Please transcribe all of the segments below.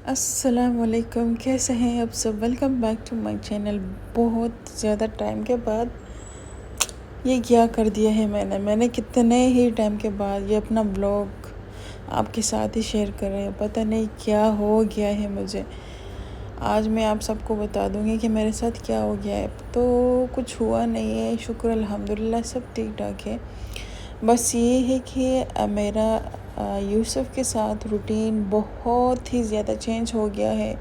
अस्सलामुअलैकुम, कैसे हैं आप सब। Welcome back to my channel. बहुत ज़्यादा टाइम के बाद ये क्या कर दिया है मैंने कितने ही टाइम के बाद ये अपना ब्लॉग आपके साथ ही शेयर कर रहे हैं। पता नहीं क्या हो गया है मुझे। आज मैं आप सबको बता दूंगी कि मेरे साथ क्या हो गया है। तो कुछ हुआ नहीं है, शुक्र अल्हम्दुलिल्लाह, सब ठीक ठाक है। बस ये है कि मेरा यूसुफ़ के साथ रूटीन बहुत ही ज़्यादा चेंज हो गया है।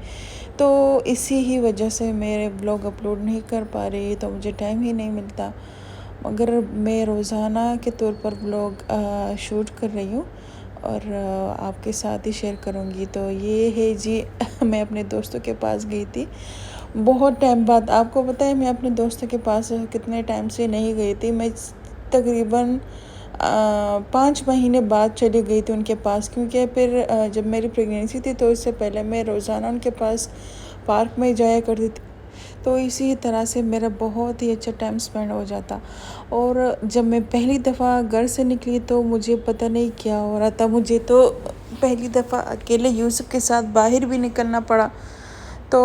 तो इसी ही वजह से मेरे ब्लॉग अपलोड नहीं कर पा रही, तो मुझे टाइम ही नहीं मिलता। मगर मैं रोज़ाना के तौर पर ब्लॉग शूट कर रही हूँ और आपके साथ ही शेयर करूँगी। तो ये है जी मैं अपने दोस्तों के पास गई थी बहुत टाइम बाद। आपको पता है मैं अपने दोस्तों के पास कितने टाइम से नहीं गई थी। मैं तकरीबन 5 महीने बाद चली गई थी उनके पास, क्योंकि फिर जब मेरी प्रेगनेंसी थी तो इससे पहले मैं रोज़ाना उनके पास पार्क में जाया करती थी। तो इसी तरह से मेरा बहुत ही अच्छा टाइम स्पेंड हो जाता। और जब मैं पहली दफ़ा घर से निकली तो मुझे पता नहीं क्या हो रहा था। मुझे तो पहली दफ़ा अकेले यूसुफ़ के साथ बाहर भी निकलना पड़ा। तो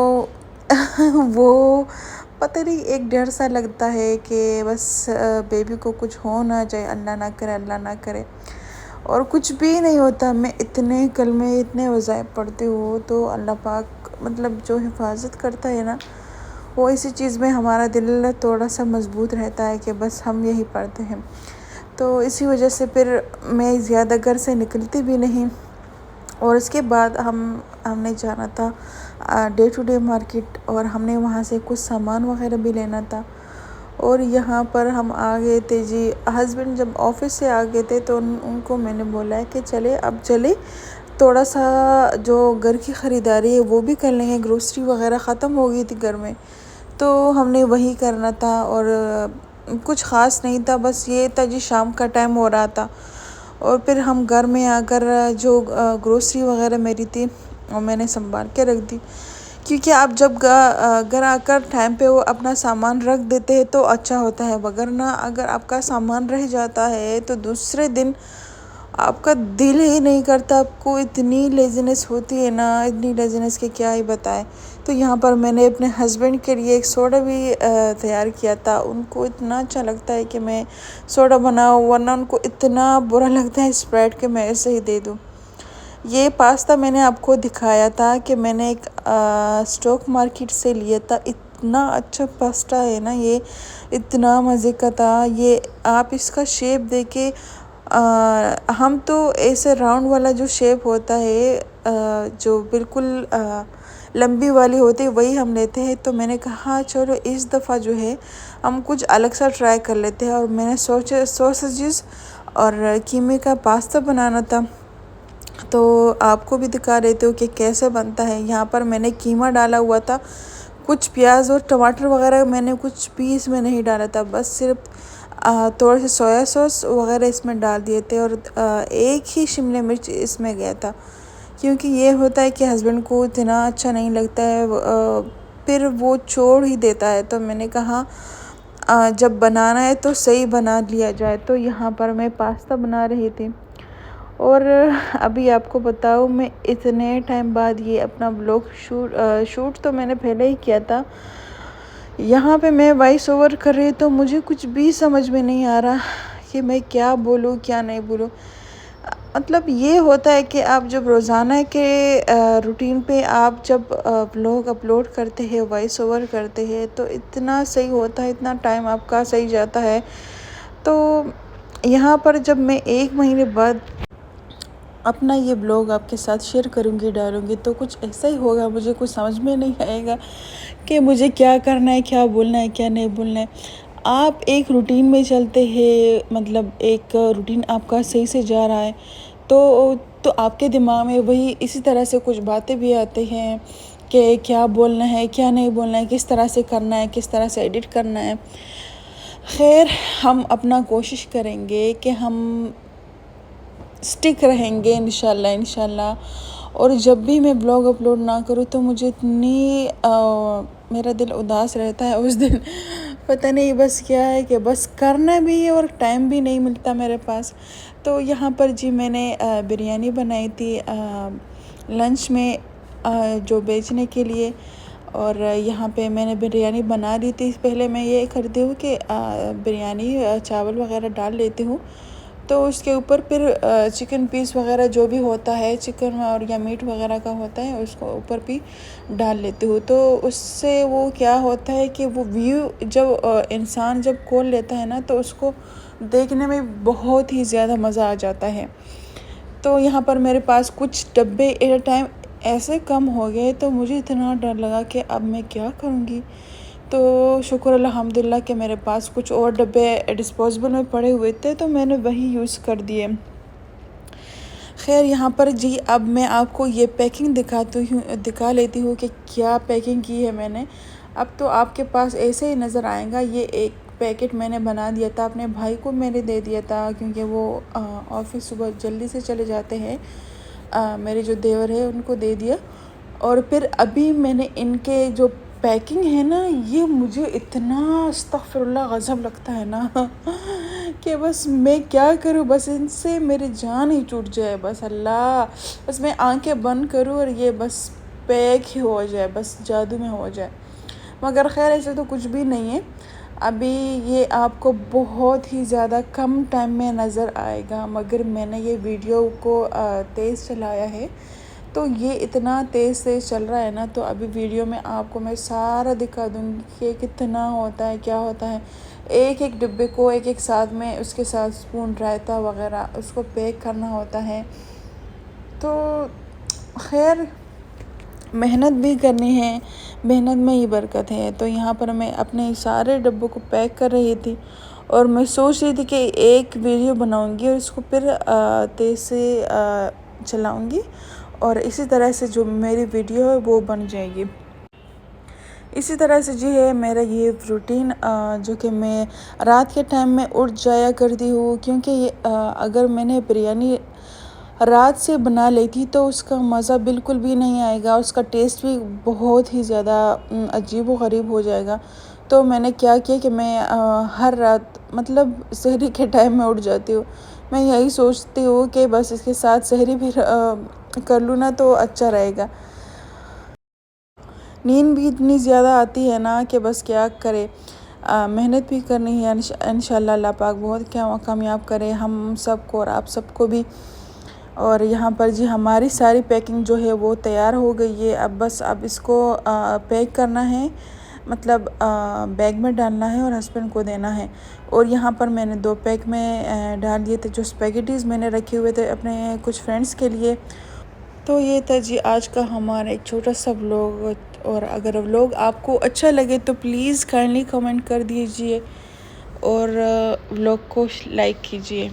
वो पता नहीं एक डर सा लगता है कि बस बेबी को कुछ हो ना जाए, अल्लाह ना करे, अल्लाह ना करे। और कुछ भी नहीं होता। मैं इतने कलमे इतने वज़ाइफ पढ़ती हूँ तो अल्लाह पाक मतलब जो हिफाजत करता है ना, वो इसी चीज़ में हमारा दिल थोड़ा सा मजबूत रहता है कि बस हम यही पढ़ते हैं। तो इसी वजह से फिर मैं ज़्यादा घर से निकलती भी नहीं। और उसके बाद हमने जाना था डे टू डे मार्केट, और हमने वहाँ से कुछ सामान वगैरह भी लेना था। और यहाँ पर हम आ गए थे जी। हस्बैंड जब ऑफिस से आ गए थे तो उनको मैंने बोला है कि चले थोड़ा सा जो घर की ख़रीदारी है वो भी कर लेंगे। ग्रोसरी वगैरह ख़त्म हो गई थी घर में, तो हमने वही करना था। और कुछ ख़ास नहीं था, बस ये था जी शाम का टाइम हो रहा था। और फिर हम घर में आकर जो ग्रोसरी वगैरह मेरी थी वो मैंने संभाल के रख दी, क्योंकि आप जब घर आकर टाइम पे वो अपना सामान रख देते हैं तो अच्छा होता है। वगरना अगर आपका सामान रह जाता है तो दूसरे दिन आपका दिल ही नहीं करता। आपको इतनी लेज़ीनेस होती है ना, इतनी लेज़ीनेस के क्या ही बताएं। तो यहाँ पर मैंने अपने हस्बैंड के लिए एक सोडा भी तैयार किया था। उनको इतना अच्छा लगता है कि मैं सोडा बनाऊँ, वरना उनको इतना बुरा लगता है स्प्राइट के मैं ऐसे ही दे दूँ। ये पास्ता मैंने आपको दिखाया था कि मैंने एक स्टॉक मार्केट से लिया था। इतना अच्छा पास्ता है ना ये, इतना मज़े का था ये। आप इसका शेप देखे, हम तो ऐसे राउंड वाला जो शेप होता है जो बिल्कुल लंबी वाली होती है वही हम लेते हैं। तो मैंने कहा चलो इस दफ़ा जो है हम कुछ अलग सा ट्राई कर लेते हैं। और मैंने सोचा सॉसेजेस और कीमे का पास्ता बनाना था, तो आपको भी दिखा देती हूँ कि कैसे बनता है। यहाँ पर मैंने कीमा डाला हुआ था, कुछ प्याज और टमाटर वगैरह मैंने कुछ भी इसमें नहीं डाला था, बस सिर्फ थोड़े से सोया सॉस वगैरह इसमें डाल दिए थे। और एक ही शिमला मिर्च इसमें गया था, क्योंकि ये होता है कि हस्बैंड को इतना अच्छा नहीं लगता है, फिर वो छोड़ ही देता है। तो मैंने कहा जब बनाना है तो सही बना लिया जाए। तो यहाँ पर मैं पास्ता बना रही थी। और अभी आपको बताऊँ, मैं इतने टाइम बाद ये अपना ब्लॉग शूट तो मैंने पहले ही किया था। यहाँ पे मैं वॉइस ओवर कर रही तो मुझे कुछ भी समझ में नहीं आ रहा कि मैं क्या बोलूँ क्या नहीं बोलूँ। मतलब ये होता है कि आप जब रोज़ाना के रूटीन पे आप जब ब्लॉग अपलोड करते हैं, वॉइस ओवर करते हैं, तो इतना सही होता है, इतना टाइम आपका सही जाता है। तो यहाँ पर जब मैं 1 महीने बाद अपना ये ब्लॉग आपके साथ शेयर करूँगी, डालूँगी, तो कुछ ऐसा ही होगा। मुझे कुछ समझ में नहीं आएगा कि मुझे क्या करना है, क्या बोलना है, क्या नहीं बोलना है। आप एक रूटीन में चलते हैं, मतलब एक रूटीन आपका सही से जा रहा है, तो आपके दिमाग में वही इसी तरह से कुछ बातें भी आती हैं कि क्या बोलना है, क्या नहीं बोलना है, किस तरह से करना है, किस तरह से एडिट करना है। खैर, हम अपना कोशिश करेंगे कि हम स्टिक रहेंगे इंशाल्लाह। और जब भी मैं ब्लॉग अपलोड ना करूँ तो मुझे इतनी मेरा दिल उदास रहता है उस दिन। पता नहीं बस क्या है कि बस करना भी है और टाइम भी नहीं मिलता मेरे पास। तो यहाँ पर जी मैंने बिरयानी बनाई थी लंच में। जो बेचने के लिए। और यहाँ पे मैंने बिरयानी बना ली थी। पहले मैं ये करती हूँ कि बिरयानी चावल वगैरह डाल लेती हूँ, तो उसके ऊपर फिर चिकन पीस वगैरह जो भी होता है, चिकन और या मीट वगैरह का होता है, उसको ऊपर भी डाल लेती हूँ। तो उससे वो क्या होता है कि वो व्यू जब इंसान जब खोल लेता है ना, तो उसको देखने में बहुत ही ज़्यादा मज़ा आ जाता है। तो यहाँ पर मेरे पास कुछ डब्बे एट टाइम ऐसे कम हो गए, तो मुझे इतना डर लगा कि अब मैं क्या करूँगी। तो शुक्र अल्हम्दुलिल्लाह कि मेरे पास कुछ और डब्बे डिस्पोजेबल में पड़े हुए थे, तो मैंने वही यूज़ कर दिए। खैर यहाँ पर जी अब मैं आपको ये पैकिंग दिखा लेती हूँ कि क्या पैकिंग की है मैंने। अब तो आपके पास ऐसे ही नज़र आएगा। ये एक पैकेट मैंने बना दिया था, अपने भाई को मैंने दे दिया था, क्योंकि वो ऑफ़िस सुबह जल्दी से चले जाते हैं। मेरे जो देवर है उनको दे दिया। और फिर अभी मैंने इनके जो पैकिंग है ना, ये मुझे इतना अस्तगफिरुल्लाह गज़ब लगता है ना कि बस मैं क्या करूँ, बस इनसे मेरी जान ही छूट जाए। बस अल्लाह, बस मैं आंखें बंद करूँ और ये बस पैक ही हो जाए, बस जादू में हो जाए। मगर ख़ैर ऐसे तो कुछ भी नहीं है। अभी ये आपको बहुत ही ज़्यादा कम टाइम में नज़र आएगा, मगर मैंने ये वीडियो को तेज़ चलाया है, तो ये इतना तेज़ चल रहा है ना, तो अभी वीडियो में आपको मैं सारा दिखा दूँगी कि कितना होता है, क्या होता है। एक एक डिब्बे को एक एक साथ में, उसके साथ स्पून, रायता वगैरह उसको पैक करना होता है। तो खैर मेहनत भी करनी है, मेहनत में ही बरकत है। तो यहाँ पर मैं अपने सारे डब्बों को पैक कर रही थी, और मैं सोच रही थी कि एक वीडियो बनाऊँगी और इसको फिर तेज़ से चलाऊँगी, और इसी तरह से जो मेरी वीडियो है वो बन जाएगी। इसी तरह से जी है मेरा ये रूटीन, जो कि मैं रात के टाइम में उठ जाया करती हूँ, क्योंकि अगर मैंने बिरयानी रात से बना लेती तो उसका मज़ा बिल्कुल भी नहीं आएगा, उसका टेस्ट भी बहुत ही ज़्यादा अजीब व गरीब हो जाएगा। तो मैंने क्या किया कि मैं हर रात मतलब सहरी के टाइम में उठ जाती हूँ। मैं यही सोचती हूँ कि बस इसके साथ सहरी भी कर लूँ ना, तो अच्छा रहेगा। नींद भी इतनी ज़्यादा आती है ना कि बस क्या करे। मेहनत भी करनी है। इंशाअल्लाह अल्लाह पाक बहुत क्या कामयाब करे हम सबको और आप सबको भी। और यहाँ पर जी हमारी सारी पैकिंग जो है वो तैयार हो गई है। अब इसको पैक करना है, मतलब बैग में डालना है और हस्बैंड को देना है। और यहाँ पर मैंने 2 पैक में डाल दिए थे जो स्पैगेटीज़ मैंने रखे हुए थे अपने कुछ फ्रेंड्स के लिए। तो ये था जी आज का हमारा एक छोटा सा व्लॉग। और अगर व्लॉग आपको अच्छा लगे तो प्लीज़ काइंडली कमेंट कर दीजिए और व्लॉग को लाइक कीजिए।